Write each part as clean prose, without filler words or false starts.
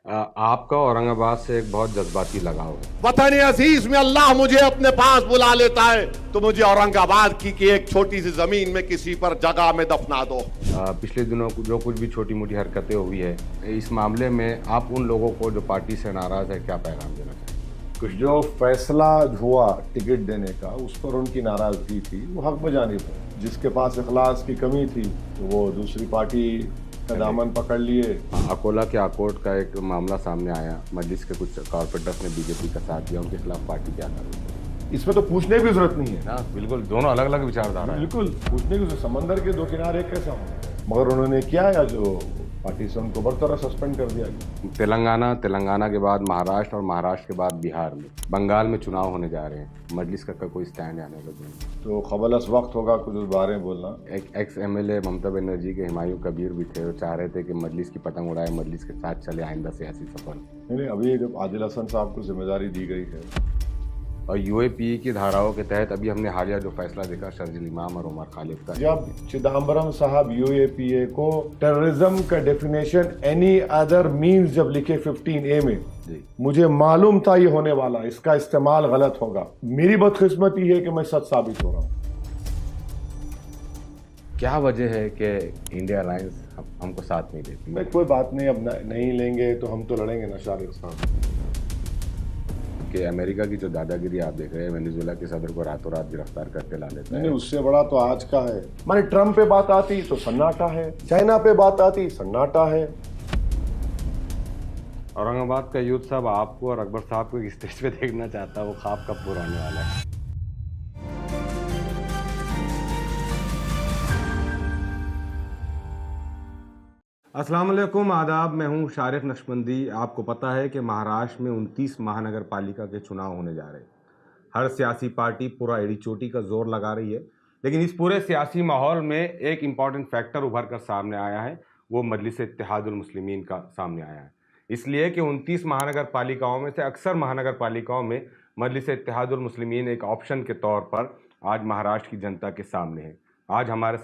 آپ کا اورنگ آباد سے ایک بہت جذباتی لگاؤ ہے۔ وطن عزیز میں اللہ مجھے اپنے پاس بلا لیتا ہے تو مجھے اورنگ آباد کی ایک چھوٹی سی زمین میں کسی پر جگہ میں دفنا دو۔ پچھلے دنوں جو کچھ بھی چھوٹی موٹی حرکتیں ہوئی ہے اس معاملے میں آپ ان لوگوں کو جو پارٹی سے ناراض ہے کیا پیغام دینا چاہیں گے؟ جو فیصلہ ہوا ٹکٹ دینے کا اس پر ان کی ناراضگی تھی وہ حق بجانب ہے۔ جس کے پاس اخلاص کی کمی تھی تو وہ دوسری پارٹی کا دامن پکڑ لیے۔ اکولا کے آکوٹ کا ایک معاملہ سامنے آیا، مجلس کے کچھ کارپوریٹرز نے بی جے پی کا ساتھ دیا، ان کے خلاف پارٹی کیا کر رہی ہے؟ اس میں تو پوچھنے کی ضرورت نہیں ہے نا بالکل دونوں الگ الگ وچاردھارا ہیں۔ بالکل پوچھنے کی سمندر کے دو کنارے کیسا ہوں، مگر انہوں نے کیا یا جو پارٹی سے ان کو برطرف سسپینڈ کر دیا گیا۔ تلنگانہ کے بعد مہاراشٹر اور مہاراشٹر کے بعد بہار میں، بنگال میں چناؤ ہونے جا رہے ہیں، مجلس کا کوئی سٹینڈ آنے لگے؟ تو قبل از وقت ہوگا کچھ اس بارے میں بولنا۔ ایک ex M L A Mamata Banerjee کے ہمایوں کبیر بھی تھے، وہ چاہ رہے تھے کہ مجلس کی پتنگ اڑائے، مجلس کے ساتھ چلے آئندہ سیاسی سفر۔ نہیں ابھی جب عادل حسن صاحب کو ذمہ داری دی گئی ہے اور یو اے پی کی دھاراؤں کے تحت ابھی ہم نے حالیہ جو فیصلہ دیکھا شرجیل امام اور عمر خالد کا، جب چدمبرم صاحب یو اے پی اے کو ٹیررزم کا ڈیفینیشن اینی ادر مینز جب لکھے 15A میں، جی مجھے معلوم تھا یہ ہونے والا، اس کا استعمال غلط ہوگا۔ میری بدقسمتی ہے کہ میں سچ ثابت ہو رہا ہوں۔ کیا وجہ ہے کہ انڈیا الائنس ہم کو ساتھ نہیں دیتی؟ میں کوئی بات نہیں، اب نہیں لیں گے تو ہم تو لڑیں گے نا شارق صاحب۔ کہ امریکہ کی جو دادا گیری آپ دیکھ رہے ہیں، وینیزویلا کے صدر کو راتوں رات گرفتار کر کے لا لیتا ہے۔ نہیں اس سے بڑا تو آج کا ہے، مانے ٹرمپ پہ بات آتی تو سناٹا ہے، چائنا پہ بات آتی سناٹا ہے۔ اورنگ آباد کا یوتھ صاحب آپ کو اور اکبر صاحب کو اسٹیج پہ دیکھنا چاہتا ہے، وہ خواب کب پورا ہونے والا ہے؟ السلام علیکم، آداب، میں ہوں شارق نقشبندی۔ آپ کو پتہ ہے کہ مہاراشٹر میں 29 مہانگر پالیکا کے چناؤ ہونے جا رہے ہیں۔ ہر سیاسی پارٹی پورا ایڑی چوٹی کا زور لگا رہی ہے، لیکن اس پورے سیاسی ماحول میں ایک امپورٹنٹ فیکٹر ابھر کر سامنے آیا ہے، وہ مجلس اتحاد المسلمین کا سامنے آیا ہے۔ اس لیے کہ 29 مہانگر پالیکاؤں میں سے اکثر مہانگر پالیکاؤں میں مجلس اتحاد المسلمین ایک آپشن کے طور پر آج مہاراشٹر کی جنتا کے سامنے ہے۔ آج ہمارے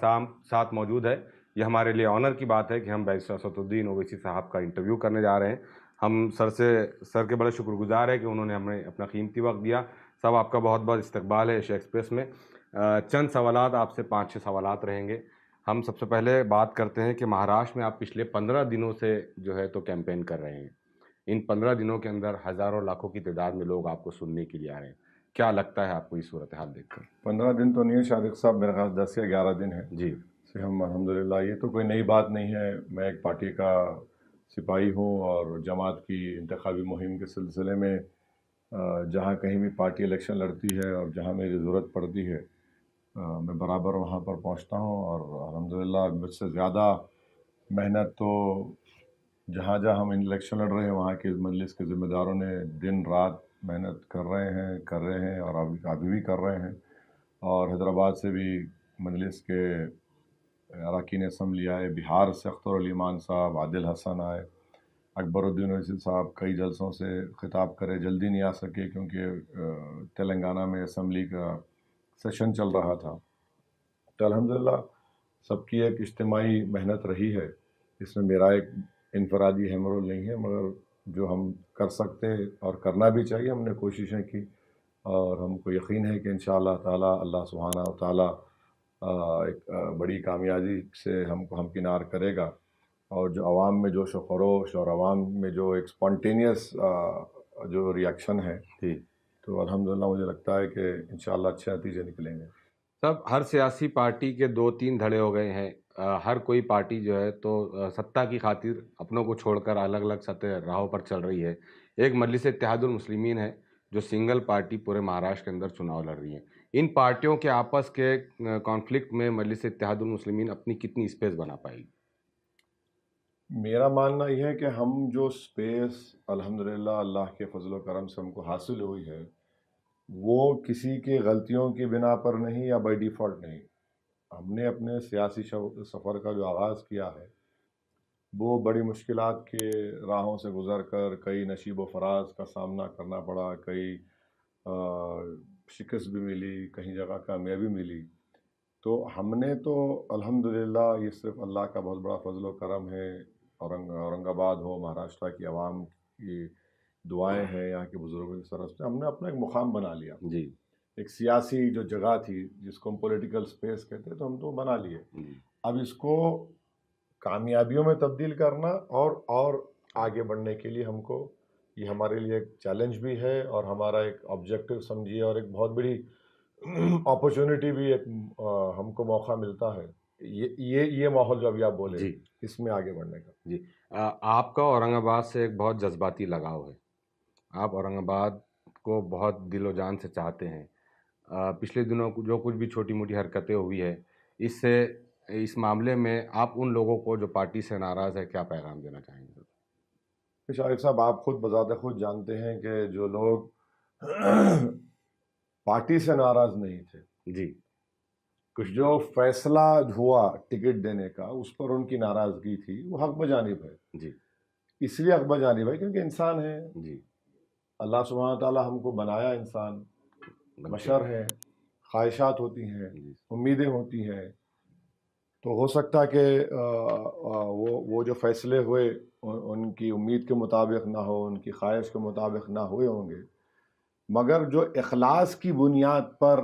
ساتھ موجود ہے، یہ ہمارے لیے آنر کی بات ہے کہ ہم بیرسٹر اسد الدین اویسی صاحب کا انٹرویو کرنے جا رہے ہیں۔ ہم سر کے بڑے شکر گزار ہیں کہ انہوں نے ہمیں اپنا قیمتی وقت دیا۔ صاحب آپ کا بہت بہت استقبال ہے ایشیا ایکسپریس میں۔ چند سوالات آپ سے 5-6 سوالات رہیں گے۔ ہم سب سے پہلے بات کرتے ہیں کہ مہاراشٹر میں آپ پچھلے 15 دنوں سے جو ہے تو کیمپین کر رہے ہیں۔ ان 15 دنوں کے اندر ہزاروں لاکھوں کی تعداد میں لوگ آپ کو سننے کے لیے آ رہے ہیں۔ کیا لگتا ہے آپ کو یہ صورتحال دیکھ کر؟ 15 دن تو نہیں ہے شارق صاحب، میرے خیال 10 یا 11 دن ہے جی سے ہم الحمدللہ، یہ تو کوئی نئی بات نہیں ہے۔ میں ایک پارٹی کا سپاہی ہوں اور جماعت کی انتخابی مہم کے سلسلے میں جہاں کہیں بھی پارٹی الیکشن لڑتی ہے اور جہاں میری ضرورت پڑتی ہے میں برابر وہاں پر پہنچتا ہوں، اور الحمدللہ مجھ سے زیادہ محنت تو جہاں ہم الیکشن لڑ رہے ہیں وہاں کے مجلس کے ذمہ داروں نے دن رات محنت کر رہے ہیں اور ابھی بھی کر رہے ہیں۔ اور حیدرآباد سے بھی مجلس کے اراکین اسمبلی آئے، بہار سے اختر علی مان صاحب، عادل حسن آئے، اکبر الدین اویسی صاحب کئی جلسوں سے خطاب کرے، جلدی نہیں آ سکے کیونکہ تلنگانہ میں اسمبلی کا سیشن چل رہا تھا۔ تو الحمدللہ سب کی ایک اجتماعی محنت رہی ہے، اس میں میرا ایک انفرادی اہم رول نہیں ہے، مگر جو ہم کر سکتے اور کرنا بھی چاہیے ہم نے کوششیں کی، اور ہم کو یقین ہے کہ انشاءاللہ تعالی اللہ سبحانہ و تعالی ایک بڑی کامیابی سے ہم کو ہمکنار کرے گا، اور جو عوام میں جوش و خروش اور عوام میں جو ایک اسپونٹینیس جو ریاکشن ہے جی تو الحمدللہ مجھے لگتا ہے کہ انشاءاللہ اچھے نتیجے نکلیں گے۔ سب ہر سیاسی پارٹی کے 2-3 دھڑے ہو گئے ہیں۔ ہر کوئی پارٹی جو ہے تو سطح کی خاطر اپنوں کو چھوڑ کر الگ الگ سطح راہوں پر چل رہی ہے۔ ایک مجلس اتحاد المسلمین ہے جو سنگل پارٹی پورے مہاراشٹر کے اندر چناؤ لڑ رہی ہے۔ ان پارٹیوں کے آپس کے کانفلکٹ میں مجلس اتحاد المسلمین اپنی کتنی اسپیس بنا پائے گی؟ میرا ماننا یہ ہے کہ ہم جو اسپیس الحمدللہ اللہ کے فضل و کرم سے ہم کو حاصل ہوئی ہے وہ کسی کی غلطیوں کی بنا پر نہیں یا بائی ڈیفالٹ نہیں۔ ہم نے اپنے سیاسی سفر کا جو آغاز کیا ہے وہ بڑی مشکلات کے راہوں سے گزر کر کئی نشیب و فراز کا سامنا کرنا پڑا، کئی شکست بھی ملی، کہیں جگہ کامیابی ملی۔ تو ہم نے تو الحمدللہ یہ صرف اللہ کا بہت بڑا فضل و کرم ہے اورنگ آباد ہو، مہاراشٹر کی عوام کی دعائیں ہیں، یہاں کے بزرگوں کی طرف سے ہم نے اپنا ایک مقام بنا لیا. جی ایک سیاسی جو جگہ تھی جس کو ہم پولیٹیکل سپیس کہتے ہیں، تو ہم تو بنا لیے. اب اس کو کامیابیوں میں تبدیل کرنا اور آگے بڑھنے کے لیے ہم کو یہ ہمارے لیے ایک چیلنج بھی ہے اور ہمارا ایک آبجیکٹو سمجھیے اور ایک بہت بڑی اپرچونٹی بھی ایک ہم کو موقع ملتا ہے. یہ ماحول جو ابھی آپ بولے جی اس میں آگے بڑھنے کا. جی آپ کا اورنگ آباد سے ایک بہت جذباتی لگاؤ ہے. آپ اورنگ آباد کو بہت دل و جان سے چاہتے ہیں. پچھلے دنوں جو کچھ بھی چھوٹی موٹی حرکتیں ہوئی ہے اس معاملے میں آپ ان لوگوں کو جو پارٹی سے ناراض ہے کیا پیغام دینا چاہیں گے؟ شارق صاحب، آپ خود بذات خود جانتے ہیں کہ جو لوگ پارٹی سے ناراض نہیں تھے، جی جو فیصلہ ہوا ٹکٹ دینے کا اس پر ان کی ناراضگی تھی، وہ حق بجانب ہے. جی اس لیے حق بجانب ہے کیونکہ انسان ہے. جی اللہ سبحانہ تعالیٰ ہم کو بنایا انسان، بشر ہے، خواہشات ہوتی ہیں، جی امیدیں ہوتی ہیں. تو ہو سکتا کہ وہ جو فیصلے ہوئے ان کی امید کے مطابق نہ ہو، ان کی خواہش کے مطابق نہ ہوئے ہوں گے، مگر جو اخلاص کی بنیاد پر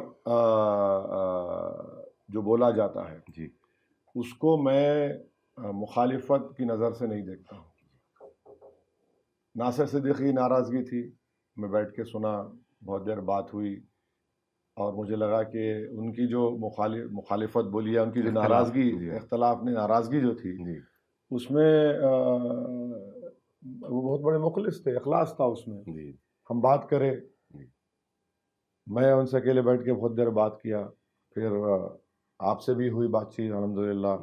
جو بولا جاتا ہے جی اس کو میں مخالفت کی نظر سے نہیں دیکھتا ہوں. ناصر صدیقی کی ناراضگی تھی، میں بیٹھ کے سنا، بہت دیر بات ہوئی اور مجھے لگا کہ ان کی جو مخالفت بولی ہے، ان کی جو ناراضگی، اختلاف نے ناراضگی جو تھی اس میں وہ بہت بڑے مخلص تھے، اخلاص تھا اس میں. ہم بات کرے، میں ان سے اکیلے بیٹھ کے بہت دیر بات کیا، پھر آپ سے بھی ہوئی بات چیت الحمدللہ،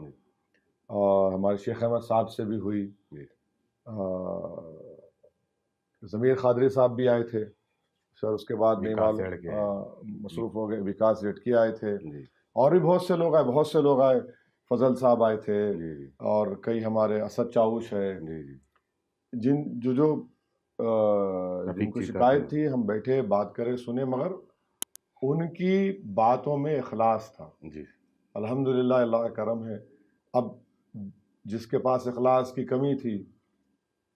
اور ہمارے شیخ احمد صاحب سے بھی ہوئی، ضمیر قادری صاحب بھی آئے تھے سر، اس کے بعد نہیں معلوم مصروف ہو گئے، وکاس جٹکی آئے تھے، اور بھی بہت سے لوگ آئے، فضل صاحب آئے تھے، اور کئی ہمارے اسد چاوش ہے، جن کو شکایت تھی. ہم بیٹھے بات کرے، سنے، مگر ان کی باتوں میں اخلاص تھا. الحمدللہ اللہ کا کرم ہے. اب جس کے پاس اخلاص کی کمی تھی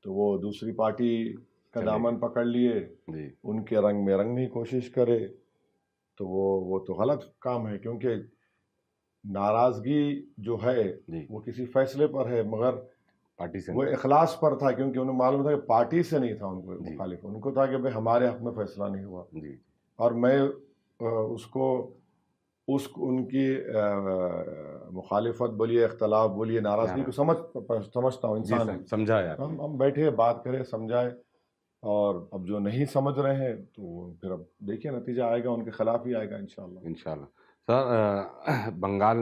تو وہ دوسری پارٹی کا دامن پکڑ لیے، ان کے رنگ میں رنگنے کی کوشش کرے، تو وہ تو غلط کام ہے. کیونکہ ناراضگی جو ہے وہ کسی فیصلے پر ہے، مگر پارٹی سے وہ اخلاص پر تھا، کیونکہ انہیں معلوم تھا کہ پارٹی سے نہیں تھا ان کو مخالف، ان کو تھا کہ بھئی ہمارے حق میں فیصلہ نہیں ہوا. اور میں ان کی مخالفت بولیے، اختلاف بولیے، ناراضگی کو سمجھتا ہوں. انسان سمجھایا، ہم بیٹھے بات کرے، سمجھائے، اور اب جو نہیں سمجھ رہے ہیں تو پھر اب دیکھیے نتیجہ آئے گا، ان کے خلاف ہی آئے گا انشاءاللہ. سر، بنگال،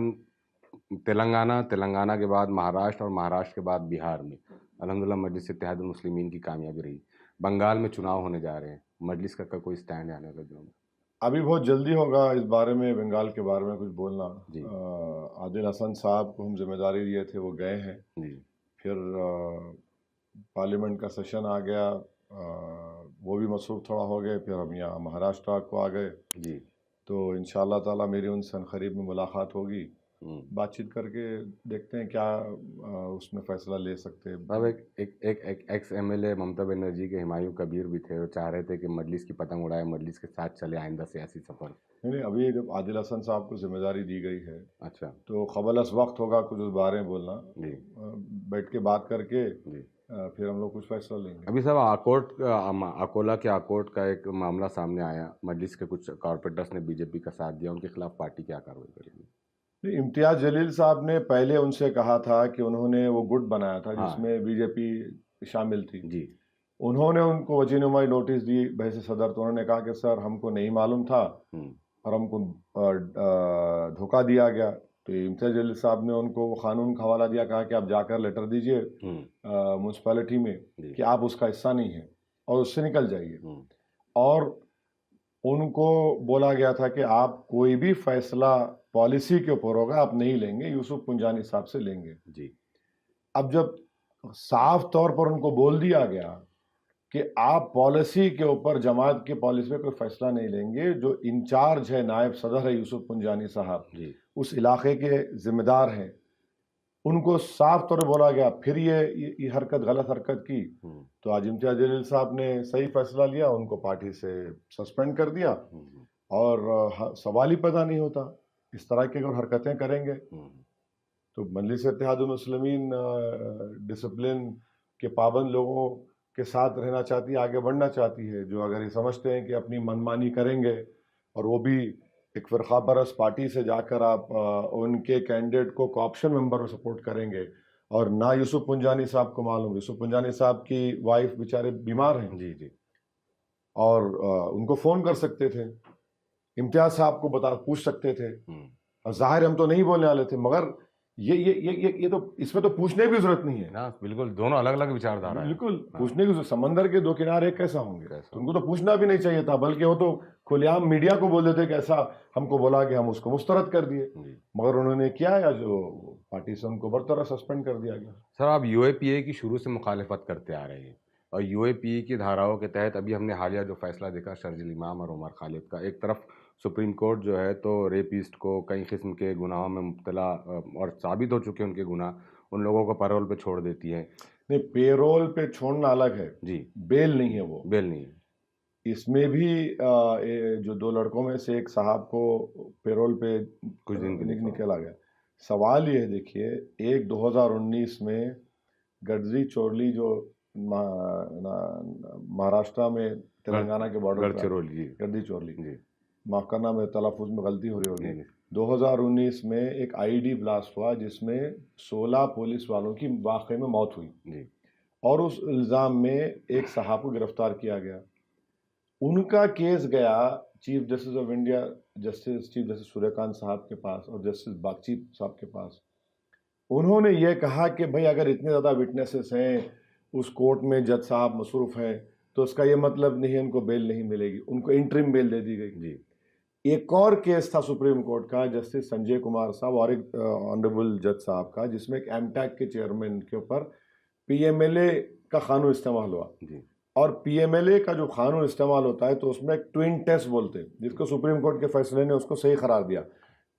تلنگانہ کے بعد مہاراشٹر، اور مہاراشٹر کے بعد بہار میں الحمدللہ مجلس اتحاد المسلمین کی کامیابی رہی. بنگال میں چناؤ ہونے جا رہے ہیں، مجلس کا کوئی سٹینڈ آنے کا دنوں میں؟ ابھی بہت جلدی ہوگا اس بارے میں، بنگال کے بارے میں کچھ بولنا. عادل حسن صاحب کو ہم ذمہ داری دیے تھے، وہ گئے ہیں. پھر پارلیمنٹ کا سیشن آ گیا، وہ بھی مصروف تھوڑا ہو گئے. پھر ہم یہاں مہاراشٹر کو آ گئے. تو انشاءاللہ تعالیٰ میری ان سے قریب میں ملاقات ہوگی، بات چیت کر کے دیکھتے ہیں کیا اس میں فیصلہ لے سکتے ہیں. اب ایک ex M L A Mamata Banerjee کے ہمایوں کبیر بھی تھے، وہ چاہ رہے تھے کہ مجلس کی پتنگ اڑائے، مجلس کے ساتھ چلے آئندہ سیاسی سفر. نہیں، ابھی جب عادل حسن صاحب کو ذمہ داری دی گئی ہے، اچھا، تو قبل از وقت ہوگا کچھ اس بارے میں بولنا. بیٹھ کے بات کر کے پھر ہم لوگ کچھ فیصلہ لیں گے. ابھی صاحب اکولا کے آکوٹ کا ایک معاملہ سامنے آیا، مجلس کے کچھ کارپوریٹرس نے بی جے پی کا ساتھ دیا، ان کے خلاف پارٹی کیا کارروائی کرے گی؟ امتیاز جلیل صاحب نے پہلے ان سے کہا تھا کہ انہوں نے وہ گٹ بنایا تھا جس میں بی جے پی شامل تھی. انہوں نے ان کو وجہ نمائی نوٹس دی بحث صدر، تو انہوں نے کہا کہ سر ہم کو نہیں معلوم تھا اور ہم کو دھوکہ دیا گیا. تو امتیاز جلیل صاحب نے ان کو قانون کا حوالہ دیا، کہا کہ آپ جا کر لیٹر دیجئے میونسپلٹی میں کہ آپ اس کا حصہ نہیں ہیں اور اس سے نکل جائیے. اور ان کو بولا گیا تھا کہ آپ کوئی بھی فیصلہ پالیسی کے اوپر ہوگا آپ نہیں لیں گے، یوسف پنجانی صاحب سے لیں گے. اب جب صاف طور پر ان کو بول دیا گیا کہ آپ پالیسی کے اوپر، جماعت کے پالیسی پہ کوئی فیصلہ نہیں لیں گے، جو انچارج ہے، نائب صدر ہے یوسف پنجانی صاحب، اس علاقے کے ذمہ دار ہیں، ان کو صاف طور پہ بولا گیا پھر یہ حرکت غلط حرکت کی تو آج امتیاز جلیل صاحب نے صحیح فیصلہ لیا, ان کو پارٹی سے سسپینڈ کر دیا, اور سوال ہی پیدا نہیں ہوتا اس طرح کی اگر حرکتیں کریں گے تو مجلس اتحاد المسلمین ڈسپلن کے پابند لوگوں کے ساتھ رہنا چاہتی ہے, آگے بڑھنا چاہتی ہے, جو اگر یہ سمجھتے ہیں کہ اپنی منمانی کریں گے اور وہ بھی ایک فرقہ پرست پارٹی سے جا کر آپ ان کے کینڈیڈیٹ کو کوآپشن ممبر میں سپورٹ کریں گے, اور نہ یوسف پنجانی صاحب کو معلوم, یوسف پنجانی صاحب کی وائف بیچارے بیمار ہیں جی جی, اور ان کو فون کر سکتے تھے, امتیاز صاحب کو پوچھ سکتے تھے, اور ظاہر ہم تو نہیں بولنے والے تھے, مگر یہ تو اس میں تو پوچھنے کی ضرورت نہیں ہے نا, بالکل دونوں الگ الگ وچاردھارا ہیں, بالکل پوچھنے کی سمندر کے دو کنارے کیسا ہوں گے, تو ان کو تو پوچھنا بھی نہیں چاہیے تھا, بلکہ وہ تو کھلے عام میڈیا کو بول دیتے کہ ایسا ہم کو بولا کہ ہم اس کو مسترد کر دیے, مگر انہوں نے کیا, یا جو پارٹی سے ان کو برطرف سسپینڈ کر دیا گیا. سر آپ یو اے پی اے کی شروع سے مخالفت کرتے آ رہے ہیں, اور یو اے پی اے کی دھاراؤں کے تحت ابھی ہم نے حالیہ جو فیصلہ دیکھا شرجیل امام اور عمر خالد کا, ایک طرف سپریم کورٹ جو ہے تو ریپسٹ کو کئی قسم کے گناہوں میں مبتلا اور ثابت ہو چکے ان کے گناہ, ان لوگوں کو پیرول پہ چھوڑ دیتی ہے. نہیں, پیرول پہ چھوڑنا الگ ہے جی, بیل نہیں ہے, وہ بیل نہیں ہے. اس میں بھی جو دو لڑکوں میں سے ایک صاحب کو پیرول پہ کچھ دن نکلا گیا. سوال یہ ہے, دیکھیے, ایک 2019 میں گڈزی چورلی جو مہاراشٹرا میں تلنگانہ کے بارڈر گڈی چورلی, معاف کرنا میں تلفظ میں غلطی ہو رہی ہوگی, 2019 میں ایک آئی ڈی بلاسٹ ہوا جس میں 16 پولیس والوں کی واقعے میں موت ہوئی, اور اس الزام میں ایک صاحب کو گرفتار کیا گیا. ان کا کیس گیا chief justice of India chief justice Surya Kant صاحب کے پاس اور جسٹس باگچی صاحب کے پاس. انہوں نے یہ کہا کہ بھائی اگر اتنے زیادہ وٹنسز ہیں اس کورٹ میں, جج صاحب مصروف ہیں, تو اس کا یہ مطلب نہیں ہے ان کو بیل نہیں ملے گی, ان کو انٹرم بیل دے دی گئی. ایک اور کیس تھا سپریم کورٹ کا جسٹس سنجے کمار صاحب اور ایک آنریبل جج صاحب کا, جس میں ایک ایم ٹیک کے چیئرمین کے اوپر پی ایم ایل اے کا قانون استعمال ہوا. اور پی ایم ایل اے کا جو قانون استعمال ہوتا ہے تو اس میں ایک ٹوئن ٹیسٹ بولتے ہیں, جس کو سپریم کورٹ کے فیصلے نے اس کو صحیح قرار دیا.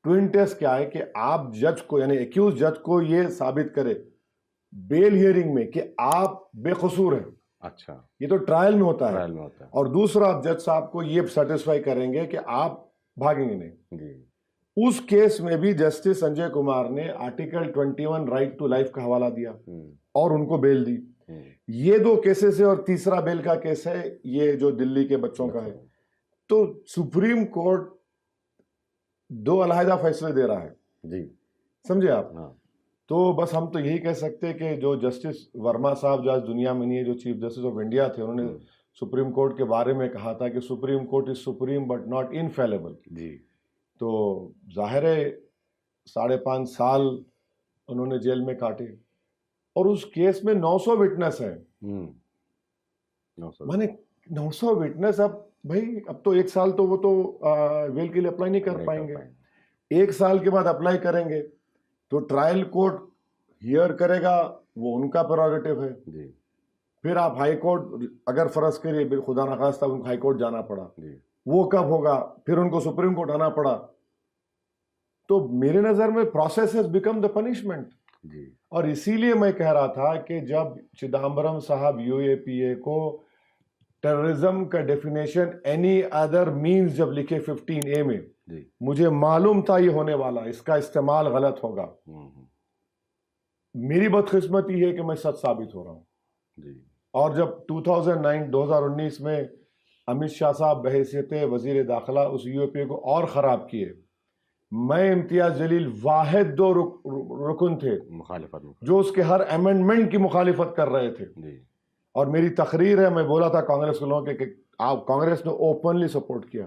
ٹوئن ٹیسٹ کیا ہے کہ آپ جج کو, یعنی ایکیوز جج کو یہ ثابت کرے بیل ہیئرنگ میں کہ آپ بے قصور ہیں. اچھا, یہ تو ٹرائل میں ہوتا ہے. اور دوسرا آپ جج صاحب کو یہ سیٹسفائی کریں گے کہ آپ بھاگیں گے نہیں. اس کیس میں بھی جسٹس سنجے کمار نے آرٹیکل 21 رائٹ ٹو لائف کا حوالہ دیا اور ان کو بیل دی. یہ دو کیسز ہے, اور تیسرا بیل کا کیس ہے یہ جو دلی کے بچوں کا ہے. تو سپریم کورٹ دو علیحدہ فیصلے دے رہا ہے. جی, سمجھے آپ. تو بس ہم تو یہی کہہ سکتے کہ جو جسٹس ورما صاحب جو آج دنیا میں نہیں ہے, جو چیف جسٹس آف انڈیا تھے, انہوں نے سپریم کورٹ کے بارے میں کہا تھا کہ Supreme Court is supreme but not infallible. جی, تو ظاہر ہے 5.5 سال انہوں نے جیل میں کاٹے, اور اس کیس میں 900 وٹنس ہیں. میں نے 900 وٹنس, اب بھائی اب تو 1 سال تو وہ تو ویل کے لیے اپلائی نہیں کر پائیں گے. 1 سال کے بعد اپلائی کریں گے تو ٹرائل کورٹ ہیئر کرے گا, وہ ان کا پریروگیٹو ہے. پھر آپ ہائی کورٹ, اگر فرض کریے خدا نخواستہ ان کو ہائی کورٹ جانا پڑا, وہ کب ہوگا, پھر ان کو سپریم کورٹ آنا پڑا. تو میرے نظر میں process has become the punishment. اور اسی لیے میں کہہ رہا تھا کہ جب چدمبرم صاحب یو اے پی اے کو ٹیررزم کا ڈیفینیشن اینی ادر مینز جب لکھے 15A میں, مجھے معلوم تھا یہ ہونے والا, اس کا استعمال غلط ہوگا. میری بدقسمتی ہے کہ میں سچ ثابت ہو رہا ہوں. اور جب 2019 میں امت شاہ صاحب بحیثیت وزیر داخلہ اس یو اے پی اے کو اور خراب کیے, میں امتیاز جلیل واحد 2 رکن تھے مخالفت جو اس کے ہر امینڈمنٹ کی مخالفت کر رہے تھے. اور میری تقریر ہے, میں بولا تھا کانگریس کے لوگوں کے کہ آپ کانگریس نے اوپنلی سپورٹ کیا.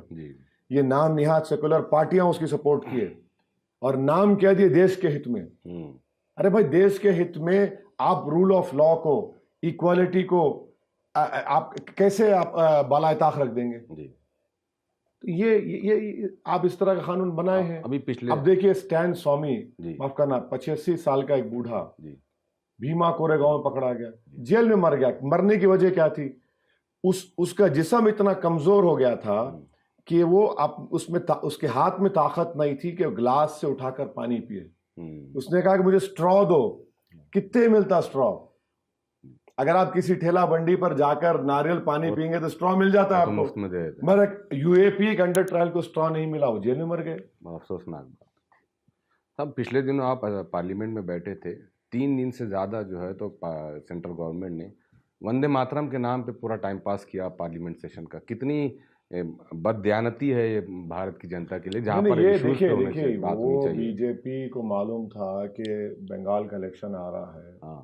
یہ نام نہاد سیکولر پارٹیاں اس کی سپورٹ کیے, اور نام کیا دیے دیش کے ہت میں. ارے بھائی, دیش کے ہت میں آپ رول آف لا کو, ایکوالٹی کو آپ کیسے آپ بالائے طاق رکھ دیں گے؟ یہ آپ اس طرح کا قانون بنائے ہیں. اب دیکھیے اسٹین سوامی, معاف کرنا 85 سال کا ایک بوڑھا بھیما کورے گاؤں میں پکڑا گیا, جیل میں مر گیا. مرنے کی وجہ کیا تھی؟ اس کا جسم اتنا کمزور ہو گیا تھا کہ وہ اس کے ہاتھ میں طاقت نہیں تھی کہ گلاس سے اٹھا کر پانی پیے. اس نے کہا کہ مجھے اسٹرا دو. کتنے ملتا اسٹرا؟ اگر آپ کسی ٹھیلا بنڈی پر جا کر ناریل پانی پئیں گے تو اسٹرا مل جاتا ہے آپ کو. مفت میں دے دیتے. مگر یو اے پی کے انڈر ٹرائل کو اسٹرا نہیں ملا, وہ جیل میں مر گئے. افسوسناک بات. صاحب پچھلے دنوں آپ پارلیمنٹ میں بیٹھے تھے, 3 دن سے زیادہ جو ہے تو سینٹرل گورنمنٹ نے وندے ماترم کے نام پہ پورا ٹائم پاس کیا پارلیمنٹ سیشن کا. کتنی بد دیانتی ہے یہ بھارت کی جنتا کے لیے, جہاں پر یہ ایشوز پہ ہونے دیکھیے چاہیے, بات ہونی وہ چاہیے. بی جے پی کو معلوم تھا کہ بنگال کا الیکشن آ رہا ہے, ہاں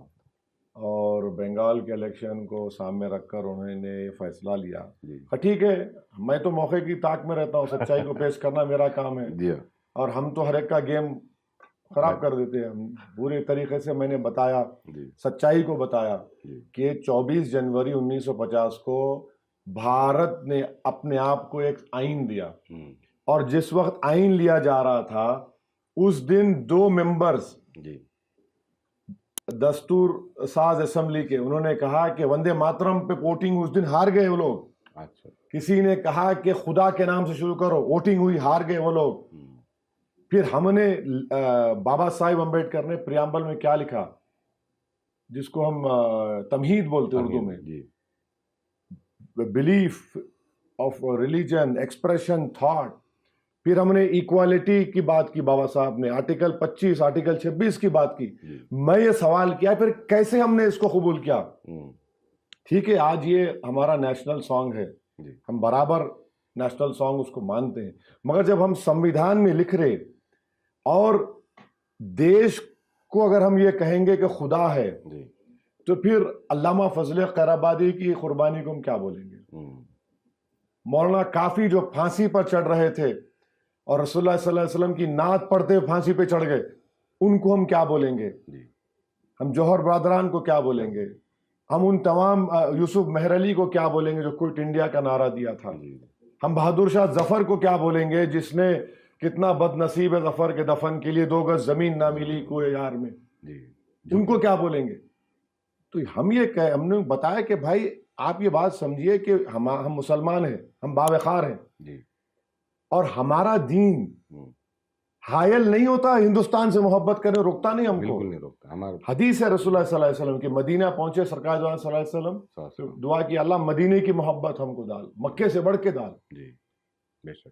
اور بنگال کے الیکشن کو سامنے رکھ کر انہوں نے یہ فیصلہ لیا. جی ٹھیک ہے, میں تو موقع کی طاق میں رہتا ہوں, سچائی کو پیش کرنا میرا کام ہے, جی اور ہم تو ہر ایک کا گیم خراب کر دیتے ہیں. پورے طریقے سے میں نے بتایا, جی سچائی کو بتایا جی کہ 24 جنوری 1950 کو بھارت نے اپنے آپ کو ایک آئین دیا, اور جس وقت آئین لیا جا رہا تھا اس دن 2 ممبرز جی دستور ساز اسمبلی کے, انہوں نے کہا کہ وندے ماترم پہ ووٹنگ اس دن ہار گئے وہ لوگ. اچھا کسی نے کہا کہ خدا کے نام سے شروع کرو, ووٹنگ ہوئی, ہار گئے وہ لوگ. پھر ہم نے بابا صاحب امبیڈکر نے پریامبل میں کیا لکھا, جس کو ہم تمہید بولتے اردو میں, جی belief of religion, expression, thought. پھر ہم نے ایکوالٹی کی بات کی, بابا صاحب نے آرٹیکل 25 آرٹیکل 26 کی بات کی. میں یہ سوال کیا پھر کیسے ہم نے اس کو قبول کیا. ٹھیک ہے, آج یہ ہمارا نیشنل سانگ ہے, ہم برابر نیشنل سانگ اس کو مانتے ہیں, مگر جب ہم سمویدھان میں لکھ رہے اور دیش کو اگر ہم یہ کہیں گے کہ خدا ہے, تو پھر علامہ فضل خیرآبادی کی قربانی کو ہم کیا بولیں گے؟ مولانا کافی جو پھانسی پر چڑھ رہے تھے اور رسول اللہ صلی اللہ علیہ وسلم کی نعت پڑھتے پھانسی پہ چڑھ گئے, ان کو ہم کیا بولیں گے؟ ہم جوہر برادران کو کیا بولیں گے؟ ہم ان تمام یوسف مہر علی کو کیا بولیں گے جو کوئٹ انڈیا کا نعرہ دیا تھا؟ ہم بہادر شاہ ظفر کو کیا بولیں گے جس نے کتنا بد نصیب ہے ظفر کے دفن کے لیے 2 گز زمین نہ ملی کوئے یار میں, ان کو کیا بولیں گے؟ تو ہم نے بتایا کہ بھائی آپ یہ بات سمجھیے کہ ہم مسلمان ہیں, ہم باوقار ہیں, اور ہمارا دین حائل نہیں ہوتا ہندوستان سے محبت کرنے, روکتا نہیں ہم کو. بالکل نہیں روکتا. حدیث ہے رسول اللہ صلی اللہ علیہ وسلم کہ مدینہ پہنچے سرکار دو صلی اللہ علیہ وسلم, دعا کی اللہ مدینے کی محبت ہم کو ڈال, مکے سے بڑھ کے ڈال. جی بے شک.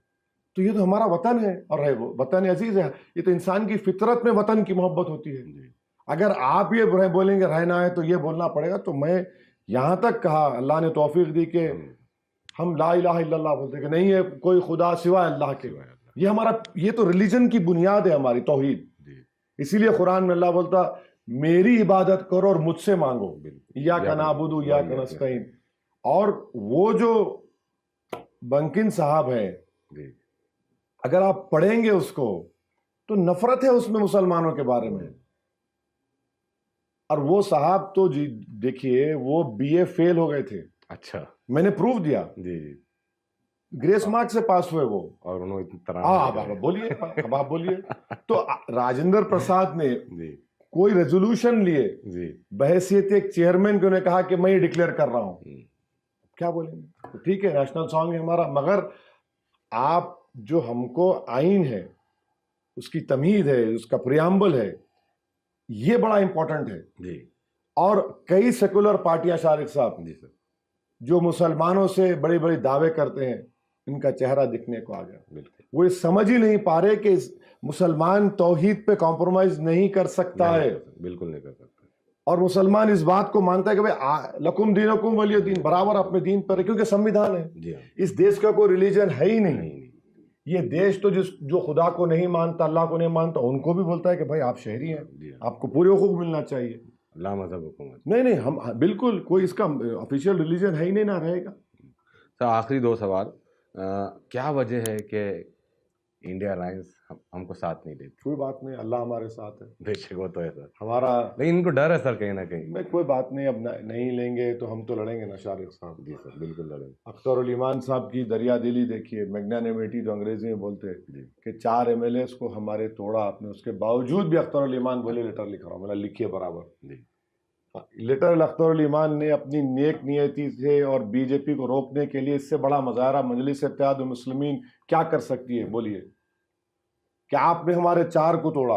تو یہ تو ہمارا وطن ہے اور ہے وہ وطن عزیز ہے. یہ تو انسان کی فطرت میں وطن کی محبت ہوتی ہے. اگر آپ یہ بولیں گے رہنا ہے تو یہ بولنا پڑے گا. تو میں یہاں تک کہا, اللہ نے توفیق دی کہ ہم لا الہ الا اللہ بولتے کہ نہیں ہے کوئی خدا سوائے اللہ کے. یہ تو ریلیجن کی بنیاد ہے ہماری, توحید. اسی لیے قرآن میں اللہ بولتا میری عبادت کرو اور مجھ سے مانگو, ایاک نعبد و ایاک نستعین. اور وہ جو بنکن صاحب ہیں, اگر آپ پڑھیں گے اس کو تو نفرت ہے اس میں مسلمانوں کے بارے میں. اور وہ صاحب تو جی دیکھیے وہ BA فیل ہو گئے تھے. اچھا, میں نے پروف دیا. جی گریس مارک سے پاس ہوئے وہ, اور انہوں بولیے اب آپ بولیے. تو راجندر پرساد نے کوئی ریزولوشن لیے بحیثیت ایک چیئرمین کو, نے کہا کہ میں یہ ڈکلیئر کر رہا ہوں, کیا بولیں گے؟ ٹھیک ہے نیشنل سانگ ہے ہمارا, مگر آپ جو ہم کو آئین ہے اس کی تمہید ہے, اس کا پریامبل ہے, یہ بڑا امپورٹنٹ ہے. جی. اور کئی سیکولر پارٹیاں شارق صاحب جی سر جو مسلمانوں سے بڑے بڑے دعوے کرتے ہیں, ان کا چہرہ دکھنے کو آ گیا. بالکل وہ سمجھ ہی نہیں پا رہے کہ مسلمان توحید پہ کمپرومائز نہیں کر سکتا ہے. بالکل نہیں کر سکتا. اور مسلمان اس بات کو مانتا ہے کہ بھائی لکم دینکم ولی دین, برابر اپنے دین پر, کیونکہ سمویدھان ہے. اس دیش کا کوئی ریلیجن ہے ہی نہیں. یہ دیش تو جو خدا کو نہیں مانتا, اللہ کو نہیں مانتا, ان کو بھی بولتا ہے کہ بھائی آپ شہری ہیں, آپ کو پورے حقوق ملنا چاہیے. لا مذہب حکومت نہیں, ہم بالکل کوئی اس کا آفیشیل ریلیجن ہے ہی نہیں, نہ رہے گا. سر آخری 2 سوال, کیا وجہ ہے کہ انڈیا الائنس ہم کو ساتھ نہیں دیتی؟ کوئی بات نہیں, اللہ ہمارے ساتھ ہے. بے شک وہ تو ہے سر, ہمارا لیکن ان کو ڈر ہے سر کہیں نہ کہیں. کوئی بات نہیں, اب نہیں لیں گے تو ہم تو لڑیں گے نا شارق صاحب. جی سر بالکل لڑیں گے. اختر الایمان صاحب کی دریا دلی دیکھیے, میگنانیمیٹی جو انگریزی میں بولتے ہیں کہ 4 MLAs کو ہمارے توڑا آپ نے, اس کے باوجود بھی اختر الایمان بولے لیٹر لکھ رہا ہوں, مطلب لکھیے برابر. لیٹر اختر الایمان نے اپنی نیک نیتی سے اور BJP کو روکنے کے لیے اس سے بڑا مظاہرہ مجلس اتحاد المسلمین کیا کر سکتی ہے؟ بولیے. کہ آپ نے ہمارے 4 کو توڑا,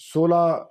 16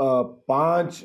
5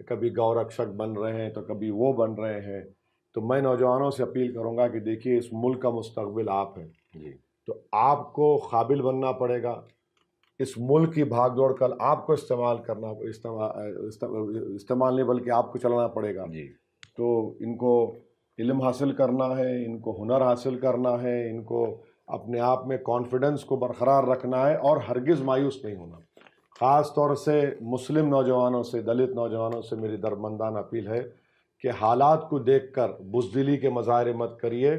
کبھی گورکشک بن رہے ہیں تو کبھی وہ بن رہے ہیں. تو میں نوجوانوں سے اپیل کروں گا کہ دیکھیے اس ملک کا مستقبل آپ ہیں. جی تو آپ کو قابل بننا پڑے گا. اس ملک کی بھاگ دوڑ کل آپ کو استعمال نہیں بلکہ آپ کو چلانا پڑے گا. جی تو ان کو علم حاصل کرنا ہے, ان کو ہنر حاصل کرنا ہے, ان کو اپنے آپ میں کانفیڈنس کو برقرار رکھنا ہے اور ہرگز مایوس نہیں ہونا. خاص طور سے مسلم نوجوانوں سے, دلت نوجوانوں سے میری درمندانہ اپیل ہے کہ حالات کو دیکھ کر بزدلی کے مظاہرے مت کریے,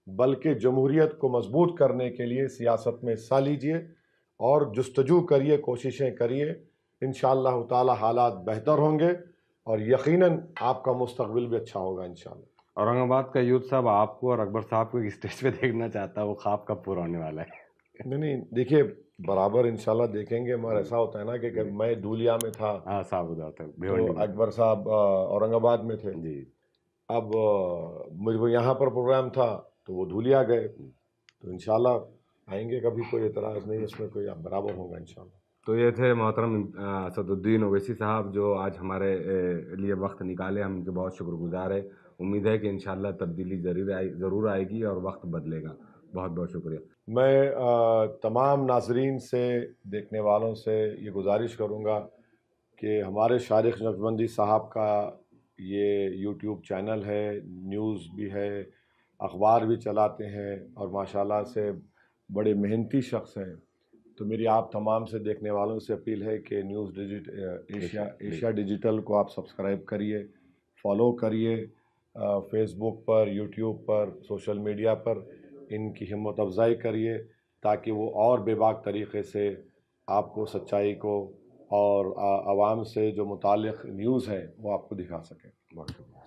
بلکہ جمہوریت کو مضبوط کرنے کے لیے سیاست میں حصہ لیجیے اور جستجو کریے, کوششیں کریے. انشاءاللہ تعالی حالات بہتر ہوں گے اور یقیناً آپ کا مستقبل بھی اچھا ہوگا انشاءاللہ. اورنگ آباد کا یوتھ صاحب آپ کو اور اکبر صاحب کو ایک اسٹیج پہ دیکھنا چاہتا ہے, وہ خواب کب پورا ہونے والا ہے؟ نہیں دیکھیے برابر انشاءاللہ دیکھیں گے, مگر ایسا ہوتا ہے نا کہ میں دھولیا میں تھا ہاں صاحب ادھر تک تو بھیونڈی میں. اکبر صاحب اورنگ آباد میں تھے. جی اب مجھ کو یہاں پر پروگرام تھا تو وہ دھولیا گئے. تو انشاءاللہ آئیں گے, کبھی کوئی اعتراض نہیں, اس میں کوئی برابر ہوگا انشاءاللہ. تو یہ تھے محترم اسد الدین اویسی صاحب جو آج ہمارے لیے وقت نکالے, ہم ان کے بہت شکر گزار ہیں. امید ہے کہ انشاءاللہ تبدیلی ضرور آئے گی اور وقت بدلے گا. بہت بہت شکریہ. میں تمام ناظرین سے, دیکھنے والوں سے یہ گزارش کروں گا کہ ہمارے شارق نقشبندی صاحب کا یہ یوٹیوب چینل ہے, نیوز بھی ہے, اخبار بھی چلاتے ہیں اور ماشاءاللہ سے بڑے محنتی شخص ہیں. تو میری آپ تمام سے دیکھنے والوں سے اپیل ہے کہ نیوز ایشیا ڈیجیٹل کو آپ سبسکرائب کریے, فالو کریے, فیس بک پر, یوٹیوب پر, سوشل میڈیا پر ان کی ہمت افزائی کریے تاکہ وہ اور بے باک طریقے سے آپ کو سچائی کو اور عوام سے جو متعلق نیوز ہے وہ آپ کو دکھا سکیں. بہت شکریہ.